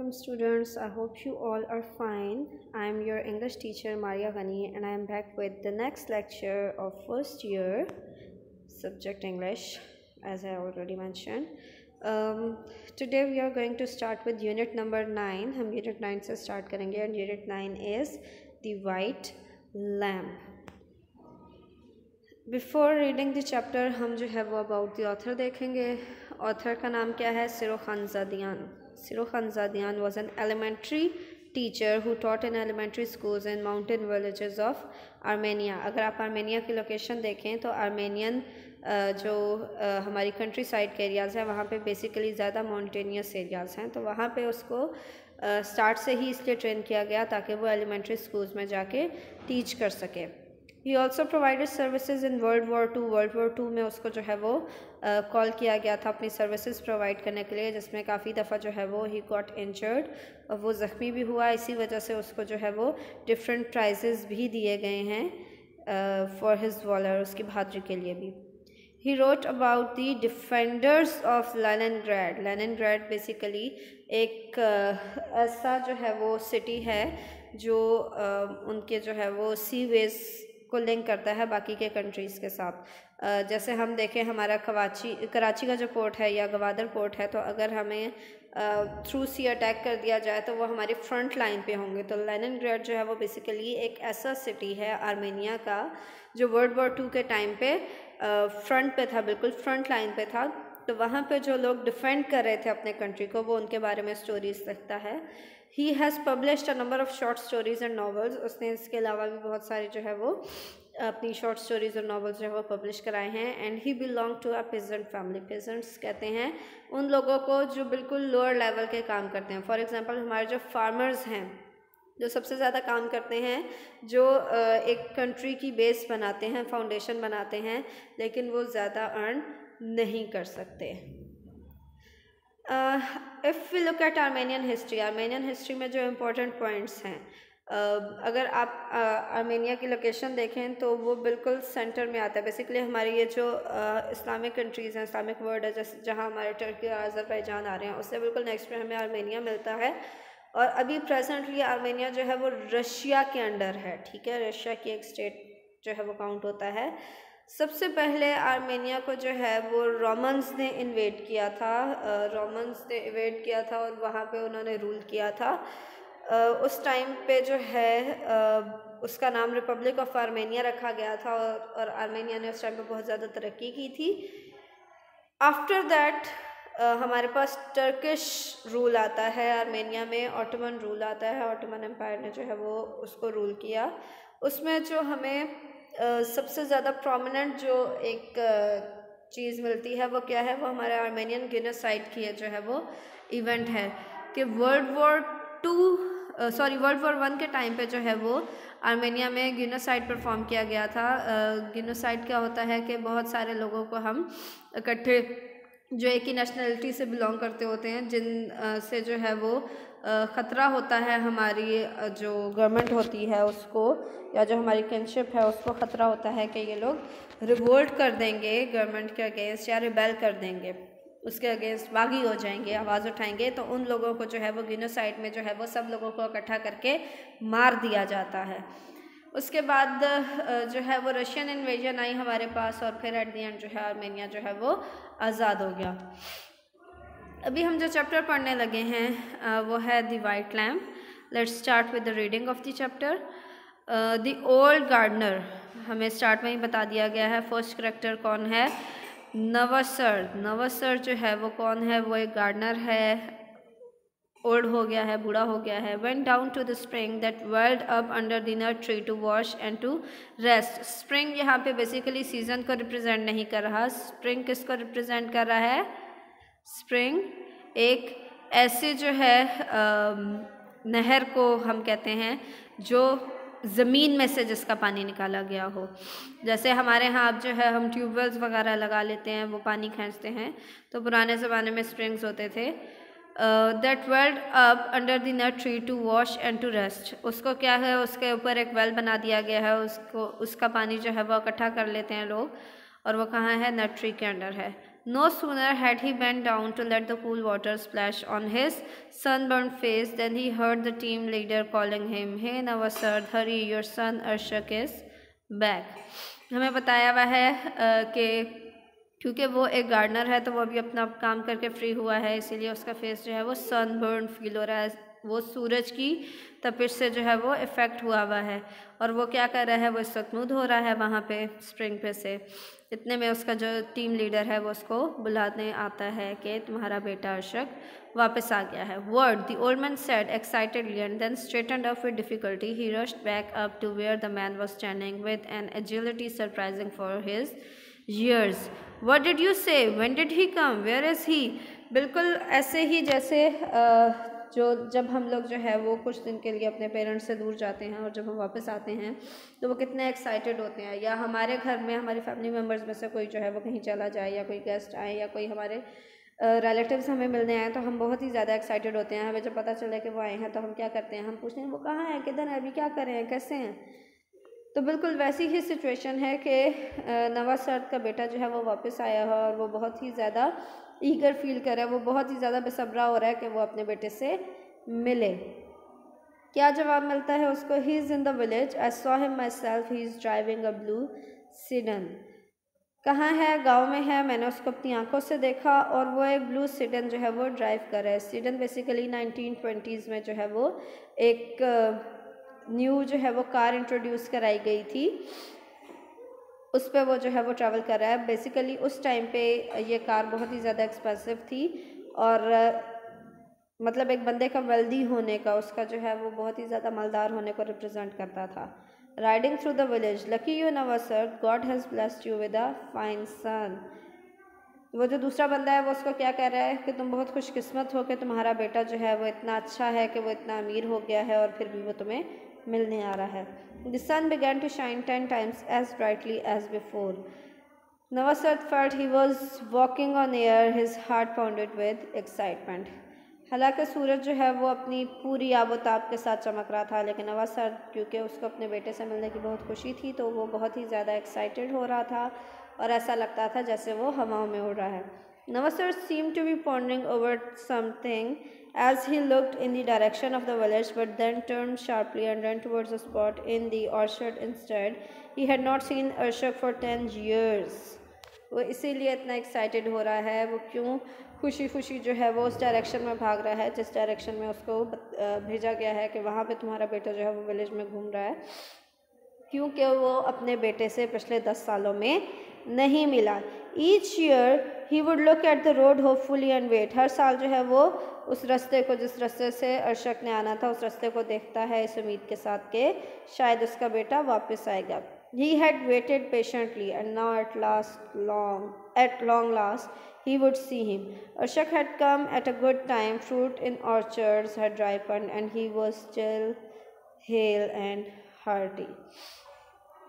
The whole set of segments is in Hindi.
Welcome students. I hope you all are fine. I am your English teacher Maria Ghani and I am back with the next lecture of first year subject English, as I already mentioned. Today we are going to start with unit number 9. हम unit 9 से start करेंगे and unit 9 is the white lamb. Before reading the chapter हम जो है वो about the author देखेंगे. Author का नाम क्या है? सिरो खानज़ादियान. Siro Khanzadian was an elementary teacher who taught in elementary schools in mountain villages of Armenia. अगर आप आर्मेनिया की लोकेशन देखें तो आर्मेनियन जो हमारी कंट्री साइड के एरियाज़ हैं वहाँ पे बेसिकली ज़्यादा माउंटेनियस एरियाज़ हैं, तो वहाँ पे उसको स्टार्ट से ही इसलिए ट्रेन किया गया ताकि वो एलिमेंट्री स्कूल्स में जाके टीच कर सके. He also provided services in World War II. World War II में उसको जो है वो कॉल किया गया था अपनी सर्विसेज प्रोवाइड करने के लिए, जिसमें काफ़ी दफ़ा जो है वो he got injured और वो ज़ख्मी भी हुआ. इसी वजह से उसको जो है वो डिफरेंट प्राइजेज़ भी दिए गए हैं फॉर हिज वॉलर, उसकी बहादुरी के लिए भी. He wrote about the defenders of Leningrad. Leningrad basically एक ऐसा जो है वो सिटी है जो उनके जो है वो सी वेज को लिंक करता है बाकी के कंट्रीज़ के साथ. जैसे हम देखें हमारा कराची का जो पोर्ट है या गवादर पोर्ट है, तो अगर हमें थ्रू सी अटैक कर दिया जाए तो वो हमारी फ्रंट लाइन पे होंगे. तो लेनिनग्रेड जो है वो बेसिकली एक ऐसा सिटी है आर्मेनिया का जो वर्ल्ड वॉर II के टाइम पे फ्रंट पे था, बिल्कुल फ्रंट लाइन पे था. तो वहाँ पे जो लोग डिफेंड कर रहे थे अपने कंट्री को, वो उनके बारे में स्टोरीज लिखता है. He has published a number of short stories and novels. उसने इसके अलावा भी बहुत सारे जो है वो अपनी शॉर्ट स्टोरीज़ और नॉवेल्स जो है वो पब्लिश कराए हैं. And he belong to a peasant family. Peasants कहते हैं उन लोगों को जो बिल्कुल लोअर लेवल के काम करते हैं. फॉर एग्जांपल हमारे जो फार्मर्स हैं, जो सबसे ज़्यादा काम करते हैं, जो एक कंट्री की बेस बनाते हैं, फाउंडेशन बनाते हैं, लेकिन वो ज़्यादा अर्न नहीं कर सकते. If we look at Armenian history में जो इम्पोर्टेंट पॉइंट्स हैं, अगर आप आर्मेनिया की लोकेशन देखें तो वो बिल्कुल सेंटर में आता है. बेसिकली हमारी ये जो इस्लामिक कंट्रीज़ हैं, इस्लामिक वर्ल्ड है, जैसे जहाँ हमारे टर्की और अज़रबैजान आ रहे हैं, उससे बिल्कुल नेक्स्ट पे हमें आर्मेनिया मिलता है. और अभी प्रेजेंटली आर्मेनिया जो है वो रशिया के अंडर है. ठीक है, रशिया की एक स्टेट जो है वो काउंट होता है. सबसे पहले आर्मेनिया को जो है वो रोमन्स ने इन्वेड किया था. और वहाँ पे उन्होंने रूल किया था. उस टाइम पे जो है उसका नाम रिपब्लिक ऑफ आर्मेनिया रखा गया था और आर्मेनिया ने उस टाइम पे बहुत ज़्यादा तरक्की की थी. आफ्टर दैट हमारे पास टर्किश रूल आता है आर्मेनिया में, ऑटोमन रूल आता है. ऑटोमन एम्पायर ने जो है वो उसको रूल किया. उसमें जो हमें सबसे ज़्यादा प्रोमिनेंट जो एक चीज़ मिलती है वो क्या है? वो हमारे आर्मेनियन गेनोसाइड की जो है वो इवेंट है कि वर्ल्ड वॉर I के टाइम पे जो है वो आर्मेनिया में गेनोसाइड परफॉर्म किया गया था. गेनोसाइड क्या होता है कि बहुत सारे लोगों को हम इकट्ठे जो एक ही नेशनलिटी से बिलोंग करते होते हैं, जिन से जो है वो ख़तरा होता है हमारी जो गवर्नमेंट होती है उसको, या जो हमारी किनशिप है उसको ख़तरा होता है कि ये लोग रिवोल्ट कर देंगे गवर्नमेंट के अगेंस्ट या रिबेल कर देंगे, उसके अगेंस्ट बागी हो जाएंगे, आवाज़ उठाएंगे. तो उन लोगों को जो है वो गेनोसाइड में जो है वो सब लोगों को इकट्ठा करके मार दिया जाता है. उसके बाद जो है वो रशियन इन्वेजन आई हमारे पास और फिर एट दी एंड जो है आर्मेनिया जो है वो आज़ाद हो गया. अभी हम जो चैप्टर पढ़ने लगे हैं वो है the white lamb. Let's start with the reading of the chapter. The old gardener हमें स्टार्ट में ही बता दिया गया है. फर्स्ट करेक्टर कौन है? नवसर जो है वो कौन है? वो एक गार्डनर है, ओल्ड हो गया है, बूढ़ा हो गया है. Went down to the spring that welled up under the nut tree to wash and to rest. Spring यहाँ पे बेसिकली सीजन को रिप्रेजेंट नहीं कर रहा. स्प्रिंग किसको रिप्रेजेंट कर रहा है? स्प्रिंग एक ऐसे जो है नहर को हम कहते हैं जो ज़मीन में से जिसका पानी निकाला गया हो. जैसे हमारे यहाँ अब जो है हम ट्यूबवेल्स वगैरह लगा लेते हैं, वो पानी खींचते हैं, तो पुराने ज़माने में स्प्रिंग्स होते थे. That welled up under the nut tree to wash and to rest. उसको क्या है, उसके ऊपर एक वेल बना दिया गया है, उसका पानी जो है वो इकट्ठा कर लेते हैं लोग, और वो कहाँ है? नट ट्री के अंडर है. No sooner had he bent down to let the cool water splash on his sunburned face than he heard the team leader calling him, "Hey Nawasard, hurry, your son Arshak is back." हमें बताया हुआ है कि क्योंकि वो एक गार्डनर है तो वो अभी अपना काम करके फ्री हुआ है, इसीलिए उसका फेस जो है वो सनबर्न फील हो रहा है, वो सूरज की तपिश से जो है वो इफ़ेक्ट हुआ है। और वो क्या कर रहा है, वो इस वक्त मूड हो रहा है वहाँ पे स्प्रिंग पे से। इतने में उसका जो टीम लीडर है वो उसको बुलाने आता है कि तुम्हारा बेटा अर्शक वापस आ गया है। Word the old man said excitedly and then straightened up with difficulty. He rushed back up to where the man was standing with an agility surprising for his years. What did you say? When did he come? Where is he? बिल्कुल ऐसे ही जैसे जब हम लोग जो है वो कुछ दिन के लिए अपने पेरेंट्स से दूर जाते हैं और जब हम वापस आते हैं तो वो कितने एक्साइटेड होते हैं, या हमारे घर में हमारी फैमिली मेम्बर्स में से कोई जो है वो कहीं चला जाए या कोई गेस्ट आए या कोई हमारे रिलेटिव्स हमें मिलने आए तो हम बहुत ही ज़्यादा एक्साइटेड होते हैं। हमें जब पता चले कि वो आए हैं तो हम क्या करते हैं, हम पूछते हैं वो कहाँ हैं, किधर हैं, अभी क्या कर रहे हैं, कैसे हैं। तो बिल्कुल वैसी ही सिचुएशन है कि नवासर्द का बेटा जो है वो वापस आया है और वो बहुत ही ज़्यादा ईगर फील कर रहा है, वो बहुत ही ज़्यादा बेसब्रा हो रहा है कि वो अपने बेटे से मिले। क्या जवाब मिलता है उसको? He is in the village, I saw him my self, he is driving a blue sedan. कहाँ है? गांव में है, मैंने उसको अपनी आंखों से देखा और वो एक ब्लू सीडन जो है वो ड्राइव कर रहा है। सीडन बेसिकली 1920s में जो है वो एक न्यू जो है वो कार इंट्रोड्यूस कराई गई थी, उस पर वो जो है वो ट्रैवल कर रहा है। बेसिकली उस टाइम पे ये कार बहुत ही ज़्यादा एक्सपेंसिव थी और मतलब एक बंदे का वेल्दी होने का, उसका जो है वो बहुत ही ज़्यादा मालदार होने को रिप्रेजेंट करता था। Riding through the village, lucky you Navasard, God has blessed you with a fine son. वो जो दूसरा बंदा है वो उसको क्या कह रहा है कि तुम बहुत खुशकिस्मत हो कि तुम्हारा बेटा जो है वो इतना अच्छा है कि वो इतना अमीर हो गया है और फिर भी वो तुम्हें मिलने आ रहा है। The sun began to shine 10 times as brightly as before. Nawasard felt he was walking on air, his heart pounded with excitement. हालांकि सूरज जो है वो अपनी पूरी आबोताब के साथ चमक रहा था, लेकिन नवासर्द क्योंकि उसको अपने बेटे से मिलने की बहुत खुशी थी तो वो बहुत ही ज़्यादा एक्साइटेड हो रहा था और ऐसा लगता था जैसे वो हवाओं में उड़ रहा है। Nawasard seemed to be pondering over something as he looked in the direction of the village, but then turned sharply and ran towards a spot in the orchard instead. He had not seen Arshak for 10 years. वो इसीलिए इतना एक्साइटेड हो रहा है, वो क्यों खुशी खुशी जो है वो उस डायरेक्शन में भाग रहा है जिस डायरेक्शन में उसको भेजा गया है कि वहाँ पे तुम्हारा बेटा जो है वो विलेज में घूम रहा है, क्योंकि वो अपने बेटे से पिछले 10 सालों में नहीं मिला। Each year he would look at the road hopefully and wait. हर साल जो है वो उस रास्ते को, जिस रास्ते से अर्शक ने आना था, उस रास्ते को देखता है इस उम्मीद के साथ कि शायद उसका बेटा वापस आएगा। He had waited patiently and now at long last he would see him. Arshak had come at a good time. Fruit in orchards had ripened and he was still hale and hearty.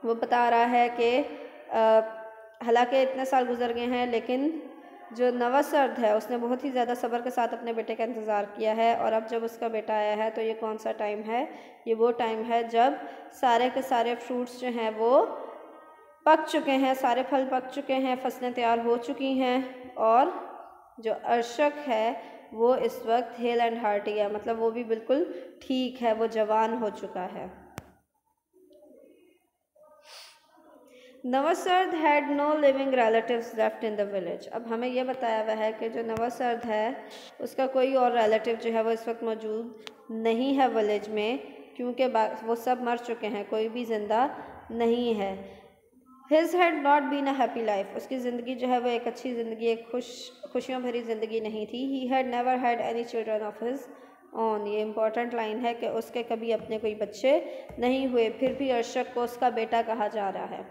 वो बता रहा है कि हालांकि इतने साल गुजर गए हैं लेकिन जो नवासर्द है उसने बहुत ही ज़्यादा सब्र के साथ अपने बेटे का इंतज़ार किया है, और अब जब उसका बेटा आया है तो ये कौन सा टाइम है? ये वो टाइम है जब सारे के सारे फ्रूट्स जो हैं वो पक चुके हैं, सारे फल पक चुके हैं, फसलें तैयार हो चुकी हैं और जो अर्शक है वो इस वक्त हेल एंड हार्टी है, मतलब वो भी बिल्कुल ठीक है, वो जवान हो चुका है। Navasard had no living relatives left in the village. अब हमें यह बताया हुआ है कि जो नवासर्द है उसका कोई और रिलेटिव जो है वो इस वक्त मौजूद नहीं है विलेज में, क्योंकि वो सब मर चुके हैं, कोई भी ज़िंदा नहीं है। His had not been a happy life, उसकी ज़िंदगी जो है वो एक अच्छी ज़िंदगी, एक खुशियों भरी ज़िंदगी नहीं थी। He had never had any children of his on. ये इंपॉर्टेंट लाइन है कि उसके कभी अपने कोई बच्चे नहीं हुए, फिर भी अर्शक को उसका बेटा कहा जा रहा है।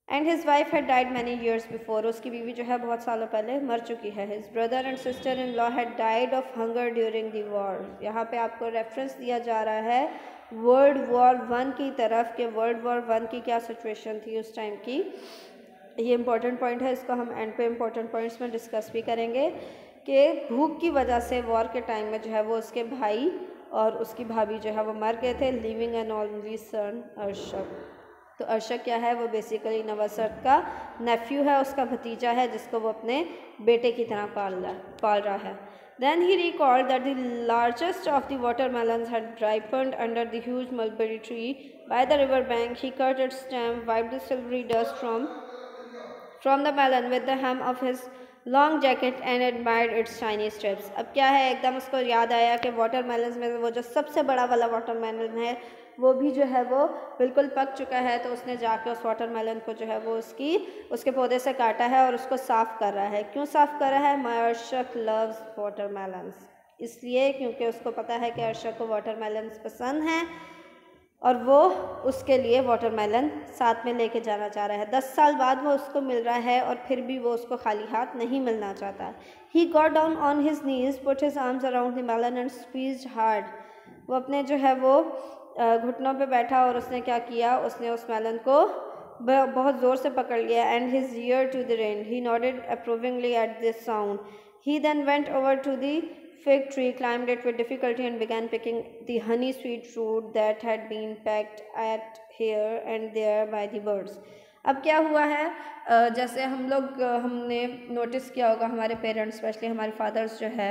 And his wife had died many years before, उसकी बीवी जो है बहुत सालों पहले मर चुकी है। His brother and sister in law had died of hunger during the war. यहाँ पे आपको रेफरेंस दिया जा रहा है वर्ल्ड वॉर 1 की तरफ, कि वर्ल्ड वॉर 1 की क्या सिचुएशन थी उस टाइम की। ये इंपॉर्टेंट पॉइंट है, इसको हम एंड पे इंपॉर्टेंट पॉइंट्स में डिस्कस भी करेंगे कि भूख की वजह से वॉर के टाइम में जो है वो उसके भाई और उसकी भाभी जो है वो मर गए थे, लिविंग एन ओनली सन अर्शक। तो अर्शक क्या है, वो बेसिकली नवासर्द का नेफ्यू है, उसका भतीजा है जिसको वो अपने बेटे की तरह पाल रहा है। Then he recalled that the largest of the watermelons had ripened under the huge mulberry tree by the river bank. He cut its stem, wiped the silvery dust from the melon with the hem of his long jacket and admired it's Chinese strips. अब क्या है, एकदम उसको याद आया कि वाटरमेलन में वो जो सबसे बड़ा वाला वाटरमेलन है वो भी जो है वो बिल्कुल पक चुका है, तो उसने जाके उस वाटरमेलन को जो है वो उसके पौधे से काटा है और उसको साफ़ कर रहा है। क्यों साफ़ कर रहा है? माय अर्शक लव्स वाटरमेलन्स, इसलिए क्योंकि उसको पता है कि अर्शक को वाटरमेलन्स पसंद हैं और वो उसके लिए वाटरमेलन साथ में लेके जाना चाह रहा है। 10 साल बाद वो उसको मिल रहा है और फिर भी वो उसको खाली हाथ नहीं मिलना चाहता। He got down on his knees, put his arms around the melon and squeezed hard. वो अपने जो है वो घुटनों पे बैठा और उसने क्या किया, उसने उस मेलन को बहुत ज़ोर से पकड़ लिया। And his ear to the rain, he nodded approvingly at this sound. He then went over to the fig tree, climbed it with difficulty and began picking the honey sweet fruit that had been pecked at here and there by the birds. अब क्या हुआ है, जैसे हमने नोटिस किया होगा, हमारे पेरेंट्स स्पेशली हमारे फादर्स जो है,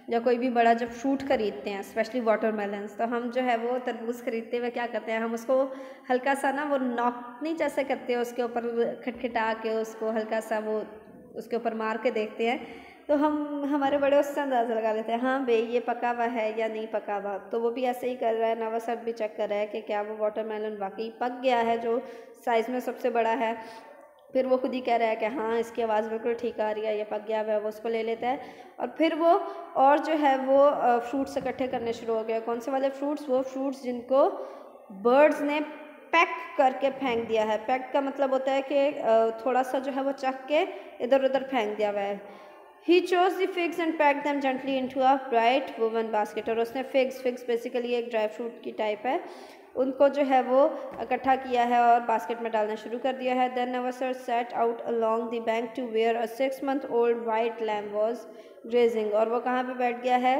या कोई भी बड़ा जब फ्रूट खरीदते हैं स्पेशली वाटरमेलन्स, तो हम जो है वो तरबूज खरीदते हुए क्या करते हैं, हम उसको हल्का सा ना वो नॉक नहीं जैसे करते हैं, उसके ऊपर खटखटा के उसको हल्का सा वो उसके ऊपर मार के देखते हैं, तो हमारे बड़े उससे अंदाज़ा लगा लेते हैं हाँ भाई ये पका हुआ है या नहीं पका हुआ। तो वो भी ऐसे ही कर रहा है, नवासर्द भी चेक कर रहा है कि क्या वो वाटरमेलन वाकई पक गया है जो साइज़ में सबसे बड़ा है। फिर वो खुद ही कह रहा है कि हाँ इसकी आवाज़ बिल्कुल ठीक आ रही है, ये पक गया है, वो उसको ले लेता है। और फिर वो और जो है वो फ्रूट्स इकट्ठे करने शुरू हो गया। कौन से वाले फ्रूट्स? वो फ्रूट्स जिनको बर्ड्स ने पैक करके फेंक दिया है। पैक का मतलब होता है कि थोड़ा सा जो है वो चख के इधर उधर फेंक दिया हुआ है। He chose the figs and packed them gently into a bright woven basket। और उसने फिग्स बेसिकली एक ड्राई फ्रूट की टाइप है, उनको जो है वो इकट्ठा किया है और बास्केट में डालना शुरू कर दिया है। Then Navasart set out along the bank to where a 6-month-old white lamb was grazing। और वो कहाँ पे बैठ गया है?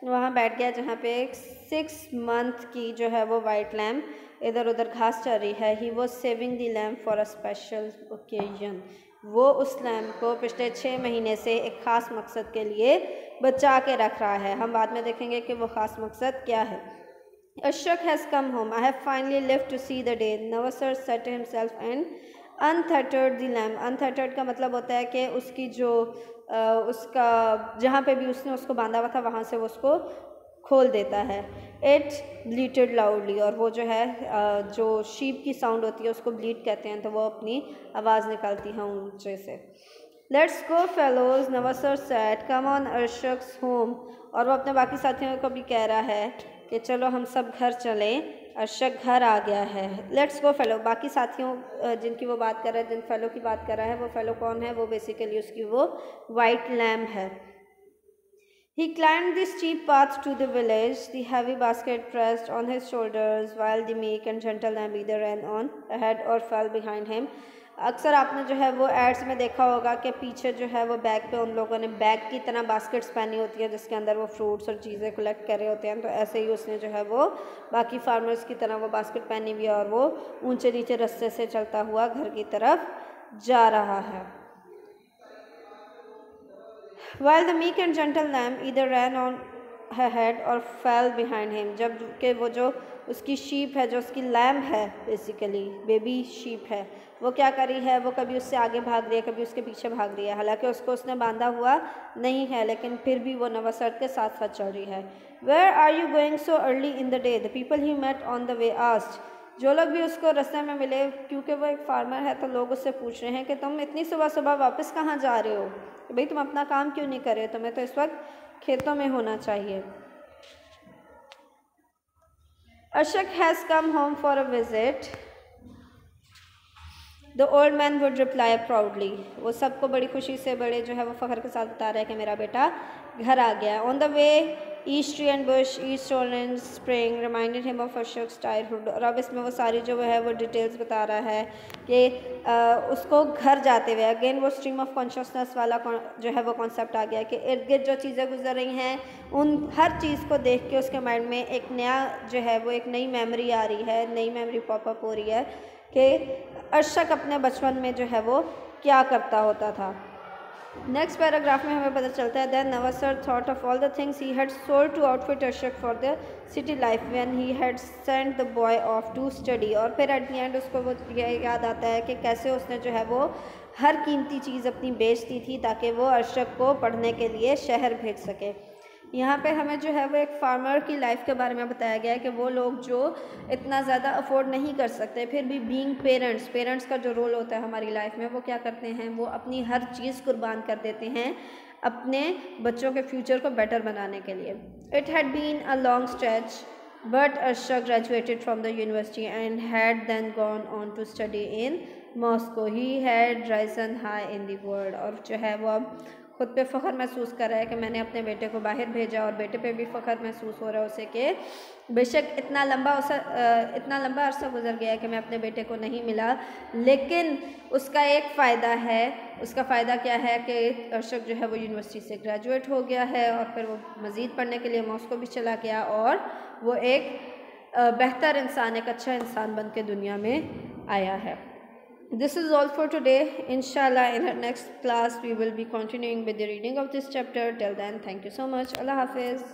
वहाँ बैठ गया जहाँ पे एक 6 month की जो है वो वाइट लैम्ब इधर उधर घास चर रही है। He was saving the lamb for a special occasion। वो उस लैम्ब को पिछले 6 महीने से एक ख़ास मकसद के लिए बचा के रख रहा है। हम बाद में देखेंगे कि वो ख़ास मकसद क्या है। Ashok has come home. I have finally lived to see the day, Navasart said to himself and untethers the lamb। untethers का मतलब होता है कि उसकी जो उसका जहाँ पे भी उसने उसको बांधा हुआ था वहाँ से वो उसको खोल देता है। It bleated loudly. और वो जो है जो शीप की साउंड होती है उसको ब्लीट कहते हैं, तो वो अपनी आवाज़ निकालती है ऊंचे से। Let's go fellows, Navasard said, come on Arshak's home. और वो अपने बाकी साथियों को भी कह रहा है कि चलो हम सब घर चलें, अर्शक घर आ गया है। Let's go fellow. बाकी साथियों जिनकी वो बात कर रहा है, जिन फेलो की बात कर रहा है, वो फेलो कौन है? वो बेसिकली उसकी वो वाइट लैम्ब है। He climbed the steep path to the village, the heavy basket pressed on his shoulders, while the meek and gentle lamb either ran on ahead or fell behind him। अक्सर आपने जो है वो एड्स में देखा होगा कि पीछे जो है वो बैग पे उन लोगों ने बैग की तरह बास्केट्स पहनी होती है जिसके अंदर वो फ्रूट्स और चीज़ें कलेक्ट कर रहे होते हैं। तो ऐसे ही उसने जो है वो बाकी फार्मर्स की तरह वो बास्केट पहनी हुई है और वो ऊंचे नीचे रास्ते से चलता हुआ घर की तरफ जा रहा है। While the meek and gentle lamb either ran on ahead or fell behind him। जब कि वो जो उसकी शीप है, जो उसकी लैम्ब है, बेसिकली बेबी शीप है, वो क्या कर रही है? वो कभी उससे आगे भाग रही है, कभी उसके पीछे भाग रही है। हालांकि उसको उसने बांधा हुआ नहीं है, लेकिन फिर भी वो नवासर्द के साथ साथ चल रही है। Where are you going so early in the day? The people he met on the way asked। जो लोग भी उसको रास्ते में मिले, क्योंकि वो एक फार्मर है, तो लोग उससे पूछ रहे हैं कि तुम इतनी सुबह सुबह वापस कहाँ जा रहे हो? भाई तुम अपना काम क्यों नहीं कर रहे? तुम्हें तो इस वक्त खेतों में होना चाहिए। Ashok has come home for a visit, the old man would reply proudly। वो सबको बड़ी खुशी से, बड़े जो है वो फ़ख्र के साथ बता रहा है कि मेरा बेटा घर आ गया। On the way, each tree and bush, each stone and spring reminded him of Ashok's childhood। और अब इसमें वो सारी जो है वो डिटेल्स बता रहा है कि उसको घर जाते हुए अगेन वो स्ट्रीम ऑफ कॉन्शियसनेस वाला जो है वो कॉन्सेप्ट आ गया कि इर्द गिर्द जो चीज़ें गुजर रही हैं उन हर चीज़ को देख के उसके माइंड में एक नया जो है वो एक नई मेमोरी आ रही है, नई मेमोरी पॉपअप हो रही है। कि अर्शक अपने बचपन में जो है वो क्या करता होता था। नेक्स्ट पैराग्राफ में हमें पता चलता है that Navasard thought of all the things he had sold to outfit Arshak for the city life when he had sent the boy off to study. और फिर एट द एंड उसको वो ये याद आता है कि कैसे उसने जो है वो हर कीमती चीज़ अपनी बेच दी थी ताकि वो अर्शक को पढ़ने के लिए शहर भेज सके। यहाँ पे हमें जो है वो एक फार्मर की लाइफ के बारे में बताया गया है कि वो लोग जो इतना ज़्यादा अफोर्ड नहीं कर सकते फिर भी बीइंग पेरेंट्स का जो रोल होता है हमारी लाइफ में, वो क्या करते हैं, वो अपनी हर चीज़ कुर्बान कर देते हैं अपने बच्चों के फ्यूचर को बेटर बनाने के लिए। It had been a long stretch but Arshak graduated from the university and had then gone on to study in Moscow. He had risen high in the world. और जो है वो अब खुद पे फ़ख्र महसूस कर रहा है कि मैंने अपने बेटे को बाहर भेजा, और बेटे पे भी फ़ख्र महसूस हो रहा है उसे कि बेशक इतना लंबा अरसा गुजर गया है कि मैं अपने बेटे को नहीं मिला, लेकिन उसका एक फ़ायदा है। उसका फ़ायदा क्या है कि अर्शक जो है वो यूनिवर्सिटी से ग्रेजुएट हो गया है और फिर वो मज़ीद पढ़ने के लिए मॉस्को भी चला गया और वो एक बेहतर इंसान, एक अच्छा इंसान बन के दुनिया में आया है। This is all for today. Inshallah, in our next class, we will be continuing with the reading of this chapter. Till then, thank you so much. Allah Hafiz.